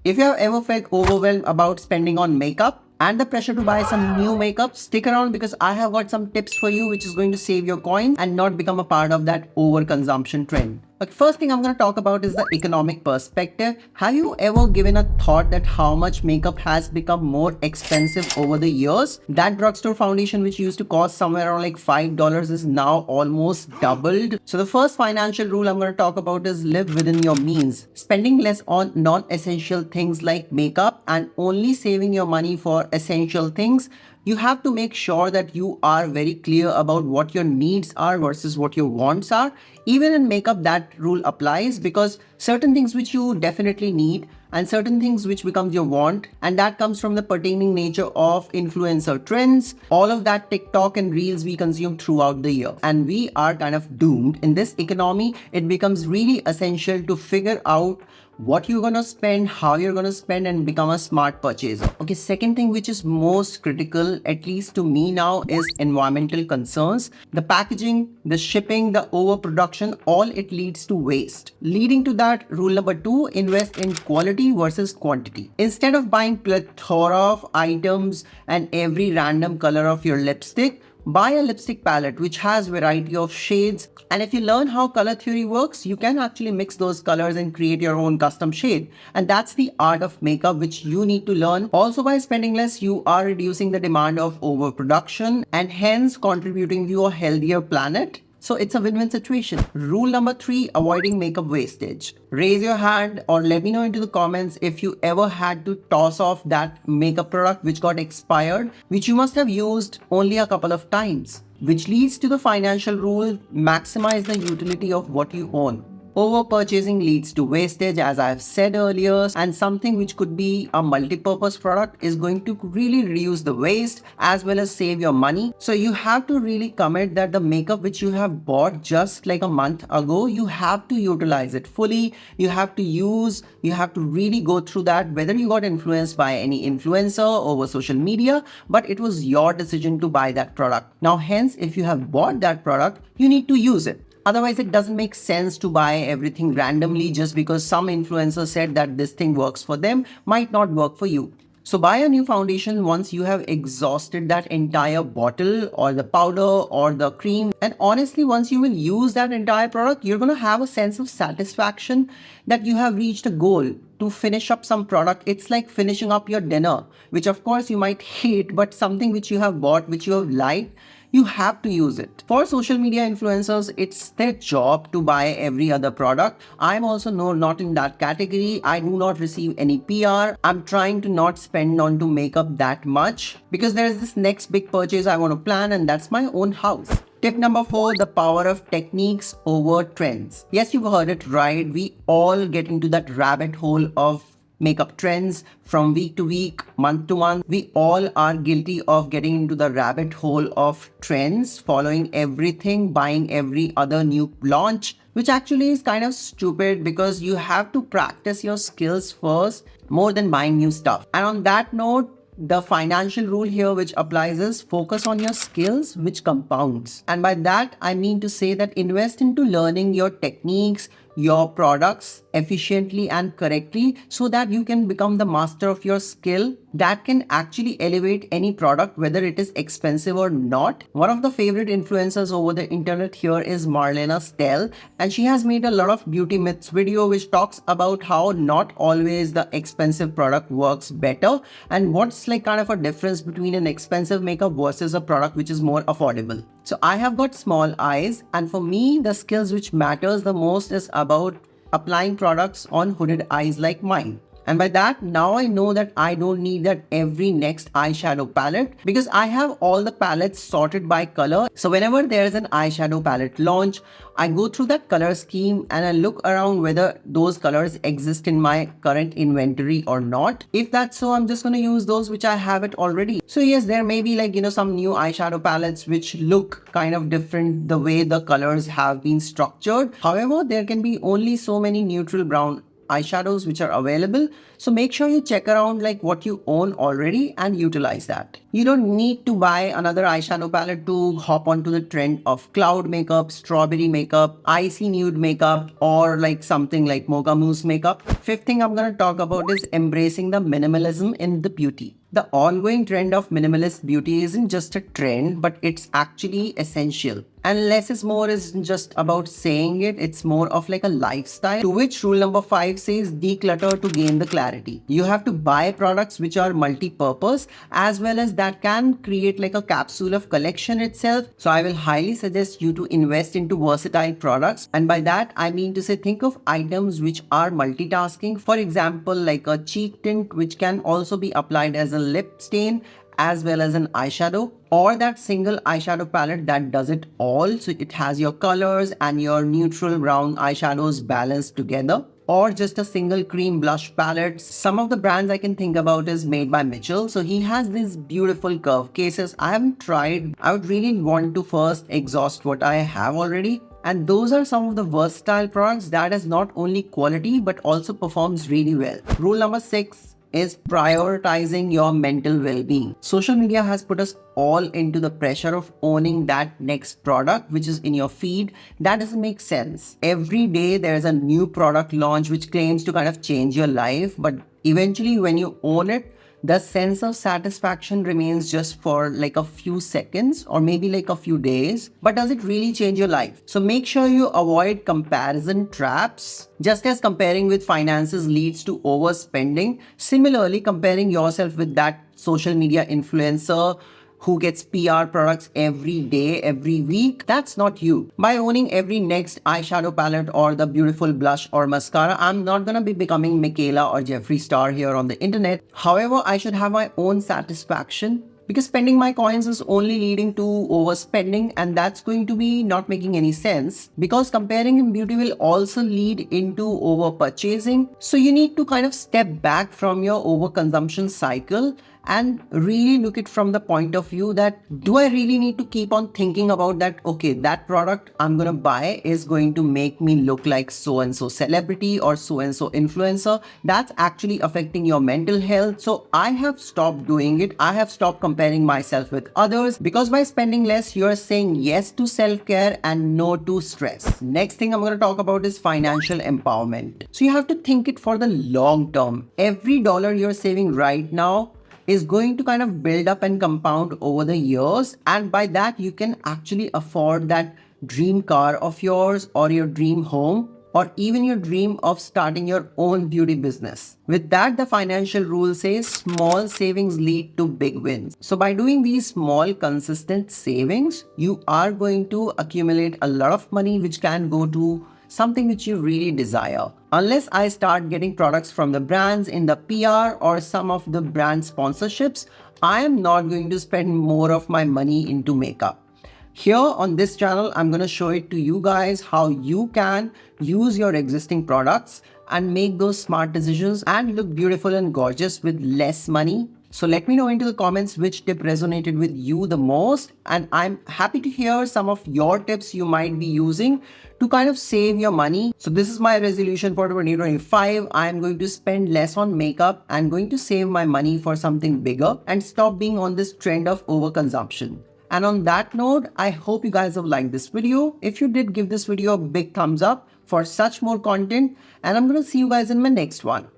If you have ever felt overwhelmed about spending on makeup and the pressure to buy some new makeup, stick around because I have got some tips for you which is going to save your coins and not become a part of that overconsumption trend. But first thing I'm going to talk about is the economic perspective. Have you ever given a thought that how much makeup has become more expensive over the years? That drugstore foundation which used to cost somewhere around like $5 is now almost doubled. So the first financial rule I'm going to talk about is live within your means. Spending less on non-essential things like makeup and only saving your money for essential things. You have to make sure that you are very clear about what your needs are versus what your wants are. Even in makeup, that rule applies because certain things which you definitely need and certain things which becomes your want, and that comes from the pertaining nature of influencer trends, all of that TikTok and reels we consume throughout the year. And we are kind of doomed. In this economy, it becomes really essential to figure out what you're gonna spend, how you're gonna spend, and become a smart purchaser. Okay, second thing which is most critical, at least to me now, is environmental concerns. The packaging, the shipping, the overproduction, all it leads to waste. Leading to that, rule number 2, invest in quality versus quantity. Instead of buying plethora of items and every random color of your lipstick, buy a lipstick palette which has variety of shades, and if you learn how color theory works, you can actually mix those colors and create your own custom shade. And that's the art of makeup which you need to learn. Also, by spending less, you are reducing the demand of overproduction and hence contributing to a healthier planet. So it's a win-win situation. Rule number 3, avoiding makeup wastage. Raise your hand or let me know into the comments if you ever had to toss off that makeup product which got expired, which you must have used only a couple of times. Which leads to the financial rule, maximize the utility of what you own. Over purchasing leads to wastage, as I've said earlier, and something which could be a multi-purpose product is going to really reduce the waste as well as save your money. So you have to really commit that the makeup which you have bought just like a month ago, you have to utilize it fully. You have to really go through that, whether you got influenced by any influencer over social media, but it was your decision to buy that product. Now, hence, if you have bought that product, you need to use it. Otherwise, it doesn't make sense to buy everything randomly just because some influencer said that this thing works for them, might not work for you. So buy a new foundation once you have exhausted that entire bottle or the powder or the cream. And honestly, once you will use that entire product, you're going to have a sense of satisfaction that you have reached a goal to finish up some product. It's like finishing up your dinner, which of course you might hate, but something which you have bought, which you have liked, you have to use it. For social media influencers, it's their job to buy every other product. I'm also not in that category. I do not receive any PR. I'm trying to not spend on to makeup that much because there's this next big purchase I want to plan, and that's my own house. Tip number 4, the power of techniques over trends. Yes, you've heard it right. We all get into that rabbit hole of makeup trends from week to week, month to month. We all are guilty of getting into the rabbit hole of trends, following everything, buying every other new launch, which actually is kind of stupid because you have to practice your skills first more than buying new stuff. And on that note, the financial rule here which applies is focus on your skills, which compounds. And by that, I mean to say that invest into learning your techniques, your products efficiently and correctly so that you can become the master of your skill that can actually elevate any product, whether it is expensive or not. One of the favorite influencers over the internet here is Marlena Stell, and she has made a lot of beauty myths video which talks about how not always the expensive product works better and what's like kind of a difference between an expensive makeup versus a product which is more affordable. So I have got small eyes, and for me the skills which matters the most is about applying products on hooded eyes like mine. And by that, now I know that I don't need that every next eyeshadow palette because I have all the palettes sorted by color. So whenever there's an eyeshadow palette launch, I go through that color scheme and I look around whether those colors exist in my current inventory or not. If that's so, I'm just going to use those which I have it already. So yes, there may be like, some new eyeshadow palettes which look kind of different the way the colors have been structured. However, there can be only so many neutral brown eyeshadows which are available. So make sure you check around like what you own already and utilize that. You don't need to buy another eyeshadow palette to hop onto the trend of cloud makeup, strawberry makeup, icy nude makeup, or like something like mocha mousse makeup. Fifth thing I'm gonna talk about is embracing the minimalism in the beauty. The ongoing trend of minimalist beauty isn't just a trend, but it's actually essential. And less is more isn't just about saying it, it's more of like a lifestyle. To which rule number 5 says declutter to gain the clarity. You have to buy products which are multi-purpose as well as that can create like a capsule of collection itself. So I will highly suggest you to invest into versatile products. And by that, I mean to say think of items which are multitasking. For example, like a cheek tint which can also be applied as a lip stain as well as an eyeshadow, or that single eyeshadow palette that does it all. So it has your colors and your neutral brown eyeshadows balanced together, or just a single cream blush palette. Some of the brands I can think about is made by Mitchell. So he has these beautiful curve cases. I haven't tried. I would really want to first exhaust what I have already. And those are some of the versatile products that is not only quality but also performs really well. Rule number 6 is prioritizing your mental well-being. Social media has put us all into the pressure of owning that next product which is in your feed. That doesn't make sense. Every day there's a new product launch which claims to kind of change your life, but eventually when you own it, the sense of satisfaction remains just for like a few seconds or maybe like a few days. But does it really change your life? So make sure you avoid comparison traps. Just as comparing with finances leads to overspending, similarly comparing yourself with that social media influencer who gets PR products every day, every week, that's not you. By owning every next eyeshadow palette or the beautiful blush or mascara, I'm not gonna be becoming Michaela or Jeffree Star here on the internet. However, I should have my own satisfaction, because spending my coins is only leading to overspending, and that's going to be not making any sense, because comparing in beauty will also lead into over purchasing. So you need to kind of step back from your overconsumption cycle and really look it from the point of view that, do I really need to keep on thinking about that, okay, that product I'm gonna buy is going to make me look like so and so celebrity or so and so influencer. That's actually affecting your mental health. So I have stopped doing it. I have stopped comparing myself with others, because by spending less, you're saying yes to self-care and no to stress. Next thing I'm going to talk about is financial empowerment. So you have to think it for the long term. Every dollar you're saving right now is going to kind of build up and compound over the years, and by that you can actually afford that dream car of yours or your dream home, or even your dream of starting your own beauty business. With that, the financial rule says small savings lead to big wins. So by doing these small consistent savings, you are going to accumulate a lot of money which can go to something which you really desire. Unless I start getting products from the brands in the PR or some of the brand sponsorships, I am not going to spend more of my money into makeup. Here on this channel, I'm going to show it to you guys how you can use your existing products and make those smart decisions and look beautiful and gorgeous with less money. So let me know into the comments which tip resonated with you the most, and I'm happy to hear some of your tips you might be using to kind of save your money. So this is my resolution for 2025. I'm going to spend less on makeup and going to save my money for something bigger and stop being on this trend of overconsumption. And on that note, I hope you guys have liked this video. If you did, give this video a big thumbs up for such more content, and I'm going to see you guys in my next one.